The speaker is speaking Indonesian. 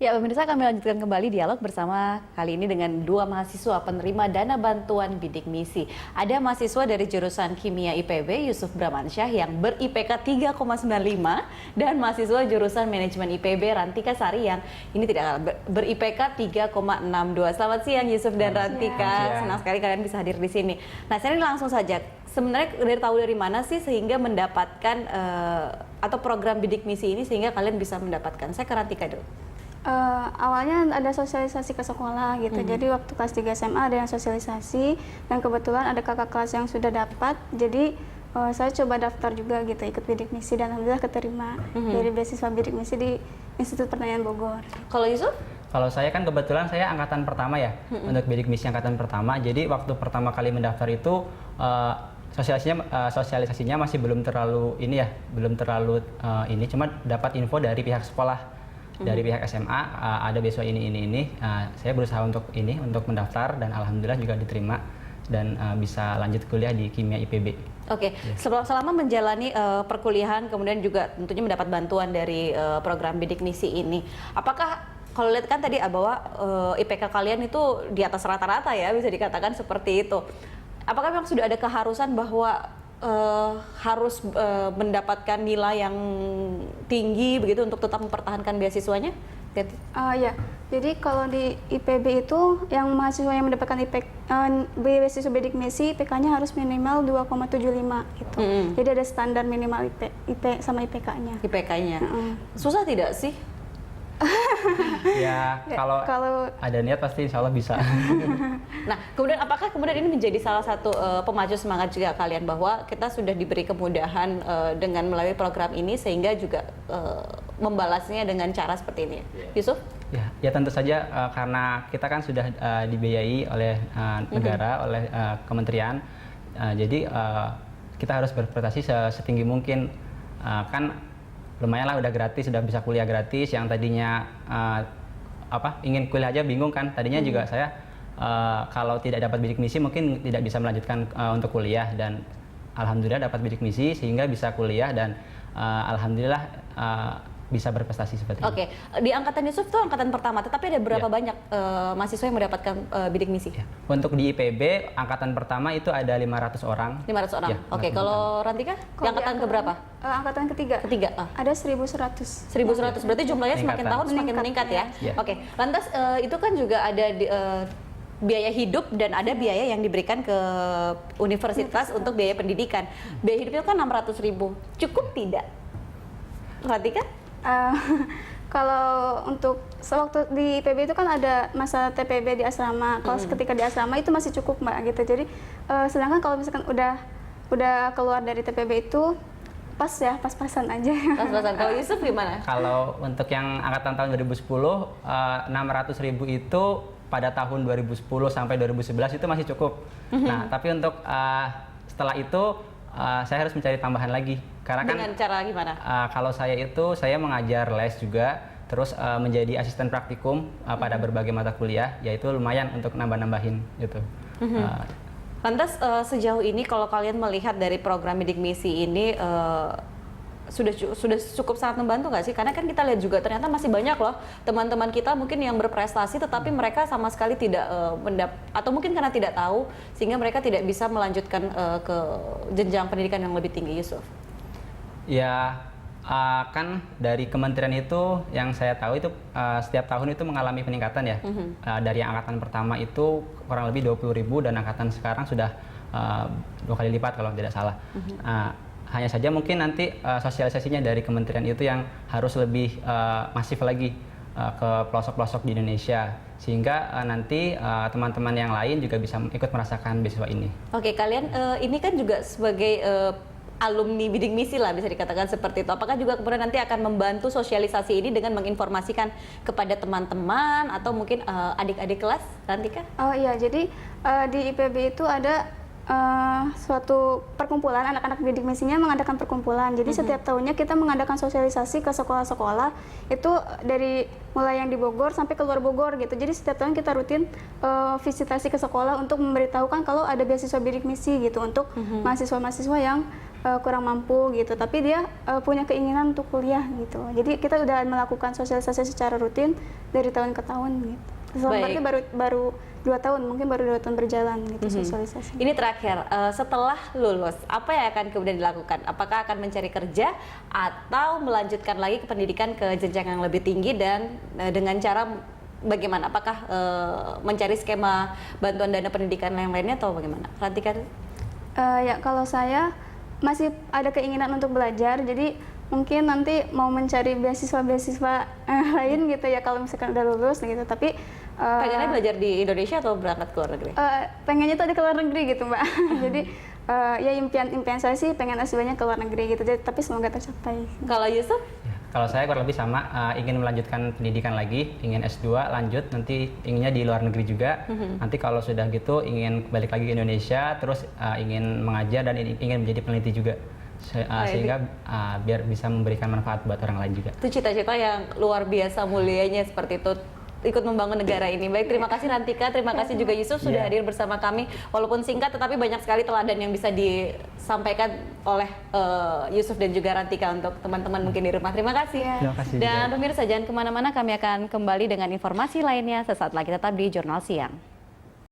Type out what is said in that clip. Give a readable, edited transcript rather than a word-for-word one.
Ya, pemirsa, kami lanjutkan kembali dialog bersama kali ini dengan dua mahasiswa penerima dana bantuan bidik misi. Ada mahasiswa dari jurusan Kimia IPB, Yusuf Bramansyah, yang ber-IPK 3,95 dan mahasiswa jurusan Manajemen IPB, Rantika Sari, yang ini tidak kalah ber-IPK 3,62. Selamat siang Yusuf dan Rantika, senang sekali kalian bisa hadir di sini. Nah, sekarang langsung saja, sebenarnya tahu dari mana sih sehingga mendapatkan atau program bidik misi ini sehingga kalian bisa mendapatkan? Saya ke Rantika dulu. Awalnya ada sosialisasi ke sekolah gitu, jadi waktu kelas 3 SMA ada yang sosialisasi dan kebetulan ada kakak kelas yang sudah dapat, jadi saya coba daftar juga gitu, ikut bidik misi dan alhamdulillah keterima dari beasiswa bidik misi di Institut Pertanian Bogor. Kalau Yusuf? Kalau saya kan kebetulan saya angkatan pertama ya, untuk bidik misi angkatan pertama, jadi waktu pertama kali mendaftar itu sosialisasinya masih belum terlalu ini ya, ini, cuma dapat info dari pihak sekolah. Dari pihak SMA ada beasiswa ini. Saya berusaha untuk mendaftar dan alhamdulillah juga diterima dan bisa lanjut kuliah di Kimia IPB. Oke, selama menjalani perkuliahan kemudian juga tentunya mendapat bantuan dari program bidik misi ini. Apakah kalau lihat kan tadi bahwa IPK kalian itu di atas rata-rata ya, bisa dikatakan seperti itu. Apakah memang sudah ada keharusan bahwa harus mendapatkan nilai yang tinggi begitu untuk tetap mempertahankan beasiswanya? Ya, jadi kalau di IPB itu yang mahasiswa yang mendapatkan beasiswa bidik misi IPK-nya harus minimal 2,75 gitu. Jadi ada standar minimal IP sama IPK-nya. IPK-nya. Susah tidak sih? Ya, kalau ada niat pasti insya Allah bisa. Nah, kemudian apakah kemudian ini menjadi salah satu pemacu semangat juga kalian bahwa kita sudah diberi kemudahan dengan melalui program ini sehingga juga membalasnya dengan cara seperti ini? Yusuf? Ya tentu saja karena kita kan sudah dibiayai oleh negara, oleh kementerian, jadi kita harus berprestasi setinggi mungkin. Kan lumayan lah udah gratis, sudah bisa kuliah gratis. Yang tadinya ingin kuliah aja bingung kan, tadinya juga saya kalau tidak dapat bidik misi mungkin tidak bisa melanjutkan untuk kuliah, dan alhamdulillah dapat bidik misi sehingga bisa kuliah dan alhamdulillah bisa berprestasi seperti ini. Oke, di angkatan Yusuf itu angkatan pertama, tetapi ada berapa banyak mahasiswa yang mendapatkan bidik misi? Untuk di IPB angkatan pertama itu ada 500 orang. 500 orang. Oke, kalau Rantika di angkatan keberapa? Angkatan ketiga. Ada 1.100. 1.100. Berarti jumlahnya semakin tahun semakin meningkat ya. Oke. Lantas itu kan juga ada biaya hidup dan ada biaya yang diberikan ke universitas untuk biaya pendidikan. Biaya hidup itu kan 600.000. Cukup tidak? Rantika? Kalau untuk sewaktu di IPB itu kan ada masa TPB di asrama. Kalau ketika di asrama itu masih cukup Mbak gitu. Jadi sedangkan kalau misalkan udah keluar dari TPB itu pas-pasan aja. Pas-pasan. Kalau Yusuf gimana? Kalau untuk yang angkatan tahun 2010 600.000 itu pada tahun 2010 sampai 2011 itu masih cukup. Nah, tapi untuk setelah itu saya harus mencari tambahan lagi. Karena dengan cara gimana? Kalau saya mengajar les juga, terus menjadi asisten praktikum pada berbagai mata kuliah, yaitu lumayan untuk nambah-nambahin gitu. Lantas sejauh ini kalau kalian melihat dari program bidik misi ini sudah cukup sangat membantu nggak sih? Karena kan kita lihat juga ternyata masih banyak loh teman-teman kita mungkin yang berprestasi tetapi mereka sama sekali tidak atau mungkin karena tidak tahu sehingga mereka tidak bisa melanjutkan ke jenjang pendidikan yang lebih tinggi. Yusuf? Ya, kan dari kementerian itu yang saya tahu itu setiap tahun itu mengalami peningkatan ya. Dari yang angkatan pertama itu kurang lebih 20.000 dan angkatan sekarang sudah 2 kali lipat kalau tidak salah. Hanya saja mungkin nanti sosialisasinya dari kementerian itu yang harus lebih masif lagi ke pelosok-pelosok di Indonesia sehingga nanti teman-teman yang lain juga bisa ikut merasakan beasiswa ini. Oke, kalian ini kan juga sebagai alumni bidik misi lah bisa dikatakan seperti itu. Apakah juga kemudian nanti akan membantu sosialisasi ini dengan menginformasikan kepada teman-teman atau mungkin adik-adik kelas, Rantika? Oh iya, jadi di IPB itu ada suatu perkumpulan anak-anak bidik misinya mengadakan perkumpulan. Jadi setiap tahunnya kita mengadakan sosialisasi ke sekolah-sekolah itu dari mulai yang di Bogor sampai ke luar Bogor gitu. Jadi setiap tahun kita rutin visitasi ke sekolah untuk memberitahukan kalau ada beasiswa bidik misi gitu untuk mahasiswa-mahasiswa yang kurang mampu gitu, tapi dia punya keinginan untuk kuliah gitu. Jadi kita udah melakukan sosialisasi secara rutin dari tahun ke tahun gitu. Berarti baru 2 tahun, mungkin baru 2 tahun berjalan gitu sosialisasi. Ini terakhir, setelah lulus, apa yang akan kemudian dilakukan? Apakah akan mencari kerja atau melanjutkan lagi ke pendidikan ke jenjang yang lebih tinggi dan dengan cara bagaimana? Apakah mencari skema bantuan dana pendidikan yang lainnya atau bagaimana? Rantika? Ya kalau saya masih ada keinginan untuk belajar, jadi mungkin nanti mau mencari beasiswa-beasiswa lain gitu ya kalau misalkan udah lulus gitu. Tapi pengennya belajar di Indonesia atau berangkat ke luar negeri? Pengennya tuh ada ke luar negeri gitu Mbak. Jadi ya impian saya sih pengen S2-nya ke luar negeri gitu. Jadi, tapi semoga tercapai. Kalau Yusuf? Kalau saya kurang lebih sama, ingin melanjutkan pendidikan lagi, ingin S2 lanjut, nanti inginnya di luar negeri juga. Nanti kalau sudah gitu ingin balik lagi ke Indonesia, terus ingin mengajar dan ingin menjadi peneliti juga. Sehingga biar bisa memberikan manfaat buat orang lain juga. Itu cita-cita yang luar biasa mulianya seperti itu, ikut membangun negara ini. Baik, terima kasih Rantika, terima kasih juga Yusuf sudah hadir bersama kami. Walaupun singkat tetapi banyak sekali teladan yang bisa disampaikan oleh Yusuf dan juga Rantika untuk teman-teman mungkin di rumah. Terima kasih. Terima kasih Dan juga. pemirsa jangan kemana-mana, kami akan kembali dengan informasi lainnya sesaat lagi, tetap di Jurnal Siang.